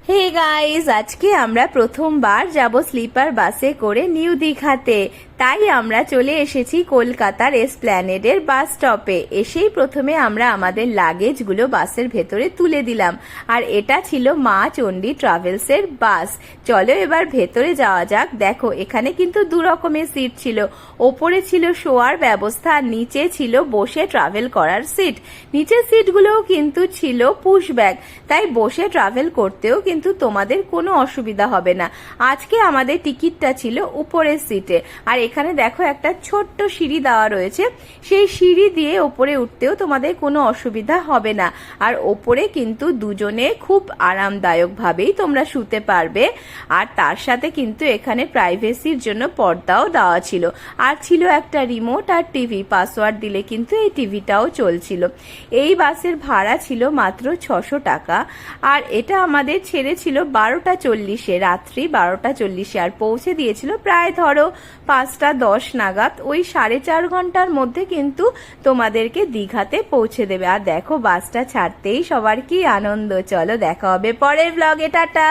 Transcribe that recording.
Hey guys, আজকে আমরা প্রথমবার যাব স্লিপার বাসে করে নিউ দীঘাতে। তাই আমরা চলে এসেছি কলকাতার এসপ্ল্যানেডের বাস স্টপে। এসেই প্রথমে আমরা আমাদের লাগেজগুলো বাসের ভেতরে তুলে দিলাম। আর এটা ছিল মা চণ্ডী ট্রাভেলসের বাস। চলো এবার ভেতরে যাওয়া যাক। দেখো, এখানে কিন্তু দু রকমের সিট ছিল। ওপরে ছিল শোয়ার ব্যবস্থা আর নিচে ছিল বসে ট্রাভেল করার সিট। নিচের সিটগুলোও কিন্তু ছিল পুশ ব্যাগ, তাই বসে ট্রাভেল করতেও কিন্তু তোমাদের কোনো অসুবিধা হবে না। আজকে আমাদের টিকিটটা ছিল উপরের সিটে। আর এখানে দেখো একটা ছোট্ট সিঁড়ি দেওয়া রয়েছে, সেই সিঁড়ি দিয়ে ওপরে উঠতেও তোমাদের কোনো অসুবিধা হবে না। আর ওপরে কিন্তু দুজনে খুব আরামদায়ক ভাবেই তোমরা শুতে পারবে। আর তার সাথে কিন্তু এখানে প্রাইভেসির জন্য পর্দাও দেওয়া ছিল। আর ছিল একটা রিমোট আর টিভি, পাসওয়ার্ড দিলে কিন্তু এই টিভিটাও চলছিল। এই বাসের ভাড়া ছিল মাত্র 600 টাকা। আর এটা আমাদের ছেড়েছিল 12টা 40-এ, রাত্রি 12টা 40-এ। আর পৌঁছে দিয়েছিল প্রায় ধরো 5টা 10 নাগাদ। ওই 4.5 ঘন্টার মধ্যে কিন্তু তোমাদেরকে দীঘাতে পৌঁছে দেবে। আর দেখো, বাসটা ছাড়তেই সবার কি আনন্দ। চলো দেখা হবে পরের ব্লগে, টাটা।